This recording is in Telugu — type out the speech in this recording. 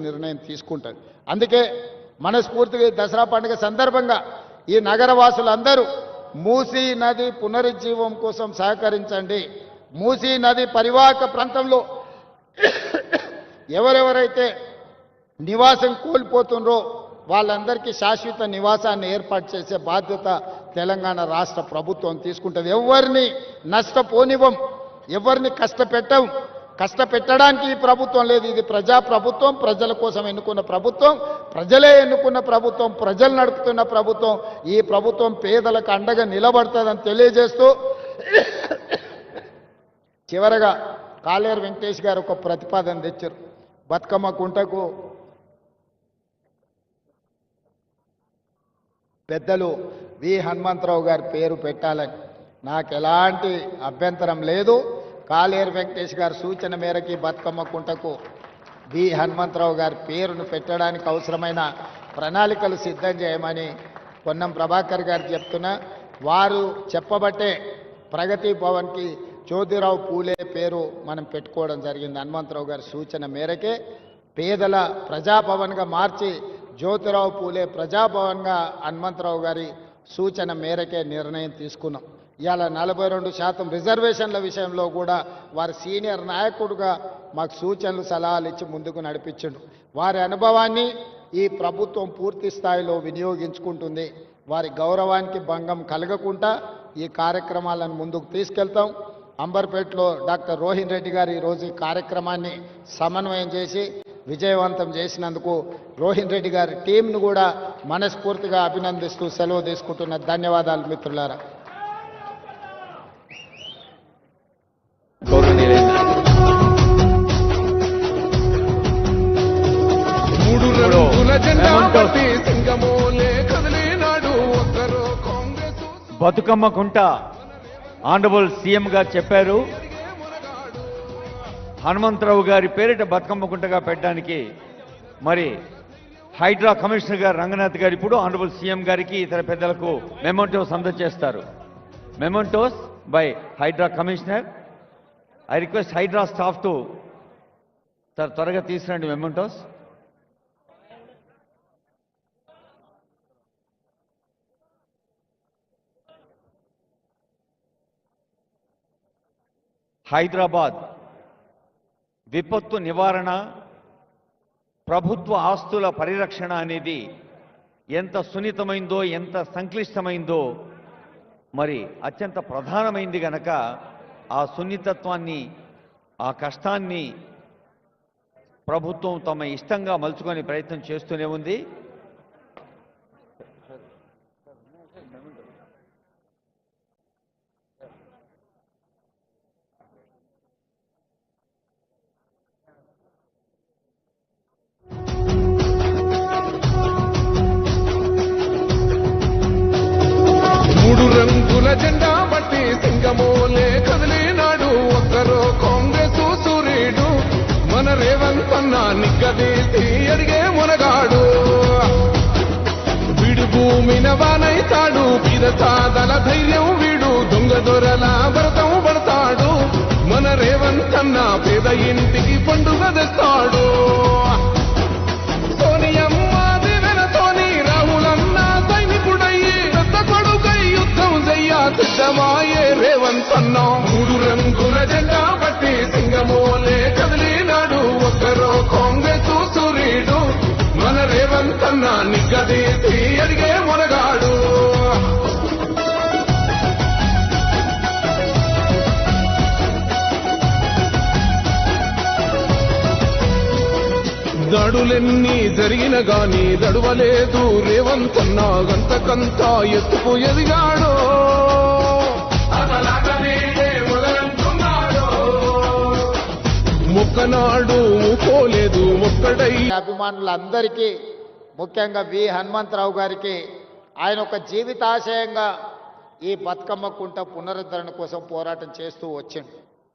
నిర్ణయం తీసుకుంటుంది. అందుకే మనస్ఫూర్తిగా దసరా పండుగ సందర్భంగా ఈ నగరవాసులందరూ మూసీ నది పునరుజ్జీవం కోసం సహకరించండి. మూసీ నది పరివాహక ప్రాంతంలో ఎవరెవరైతే నివాసం కోల్పోతుండ్రో వాళ్ళందరికీ శాశ్వత నివాసాన్ని ఏర్పాటు చేసే బాధ్యత తెలంగాణ రాష్ట్ర ప్రభుత్వం తీసుకుంటుంది. ఎవరిని నష్టపోనివ్వం, ఎవరిని కష్టపెట్టడానికి ఈ ప్రభుత్వం లేదు. ఇది ప్రజా ప్రభుత్వం, ప్రజల కోసం ఎన్నుకున్న ప్రభుత్వం, ప్రజలే ఎన్నుకున్న ప్రభుత్వం, ప్రజలు నడుపుతున్న ప్రభుత్వం. ఈ ప్రభుత్వం పేదలకు అండగా నిలబడుతుందని తెలియజేస్తూ చివరగా కాళేరు వెంకటేష్ గారు ఒక ప్రతిపాదన తెచ్చారు. బతుకమ్మ కుంటకు పెద్దలు వి హనుమంతరావు గారి పేరు పెట్టాలని నాకు ఎలాంటి అభ్యంతరం లేదు. కాళేరు వెంకటేష్ గారి సూచన మేరకి బతుకమ్మ కుంటకు వి హనుమంతరావు గారి పేరును పెట్టడానికి అవసరమైన ప్రణాళికలు సిద్ధం చేయమని పొన్నం ప్రభాకర్ గారు చెప్తున్నా. వారు చెప్పబట్టే ప్రగతి భవన్కి జ్యోతిరావు పూలే పేరు మనం పెట్టుకోవడం జరిగింది. హనుమంతరావు గారి సూచన మేరకే పేదల ప్రజాభవన్గా మార్చి జ్యోతిరావు పూలే ప్రజాభవన్గా హనుమంతరావు గారి సూచన మేరకే నిర్ణయం తీసుకున్నాం. ఇవాళ 42% రిజర్వేషన్ల విషయంలో కూడా వారి సీనియర్ నాయకుడుగా మాకు సూచనలు సలహాలు ఇచ్చి ముందుకు నడిపించిండు. వారి అనుభవాన్ని ఈ ప్రభుత్వం పూర్తి స్థాయిలో వినియోగించుకుంటుంది. వారి గౌరవానికి భంగం కలగకుండా ఈ కార్యక్రమాలను ముందుకు తీసుకెళ్తాం. అంబర్పేటలో డాక్టర్ రోహిన్ రెడ్డి గారు ఈరోజు ఈ కార్యక్రమాన్ని సమన్వయం చేసి విజయవంతం చేసినందుకు రోహిన్ రెడ్డి గారి టీంను కూడా మనస్ఫూర్తిగా అభినందిస్తూ సెలవు తీసుకుంటున్న ధన్యవాదాలు మిత్రులారా. బతుకమ్మ కుంట ఆనరబుల్ సీఎం గారు చెప్పారు, హనుమంతరావు గారి పేరిట బతుకమ్మ కుంటగా పెట్టడానికి మరి హైడ్రా కమిషనర్ గారు రంగనాథ్ గారు ఇప్పుడు ఆనరబుల్ సీఎం గారికి ఇతర పెద్దలకు మెమోంటోస్ అందజేస్తారు. Mementos by Hydraa commissioner. I request Hydraa staff to sir త్వరగా తీసుకురండి మెమోంటోస్. హైదరాబాద్ విపత్తు నివారణ, ప్రభుత్వ ఆస్తుల పరిరక్షణ అనేది ఎంత సున్నితమైందో, ఎంత సంక్లిష్టమైందో, మరి అత్యంత ప్రధానమైంది గనక ఆ సున్నితత్వాన్ని, ఆ కష్టాన్ని ప్రభుత్వం తమ ఇష్టంగా మలుచుకొని ప్రయత్నం చేస్తూనే ఉంది. జెండా బట్టి సింగమోలే కదిలినాడు ఒక్కరో కాంగ్రెస్ సూర్యుడు, మన రేవంత్ అన్న నిగ్గదీసి అడిగే మునగాడు. వీడు భూమిన వానైతాడు, పీద సాదల ధైర్యం వీడు, దొంగ దొరల భరతం పడతాడు. మన రేవంత్ అన్న పేద ఇంటికి పండుగ తెస్తాడు. సోనియమ్మ దివెనతోని రాహులన్న సైనికుడయ్యి పెద్ద కొడుకై యుద్ధం చెయ్య సిద్ధమాయే రేవంత్ అన్న. 3 రంగుల జెండా బట్టి సింగమోలే కదిలినాడు ఒక్కరో కాంగ్రెస్ సూర్యుడు, మన రేవంత్ అన్న నిగ్గదీసి అడిగే మునగాడు. దాడులెన్ని జరిగిన గాని దడువలేదు రేవంత్ అన్న, గంతకంతా ఎత్తుకు ఎదిగాడు. మొక్కనాడు పోలేదు మొక్కడై. అభిమానులందరికీ ముఖ్యంగా వి హనుమంతరావు గారికి ఆయన ఒక జీవితాశయంగా ఈ బతుకమ్మ కుంట పునరుద్ధరణ కోసం పోరాటం చేస్తూ వచ్చిండు.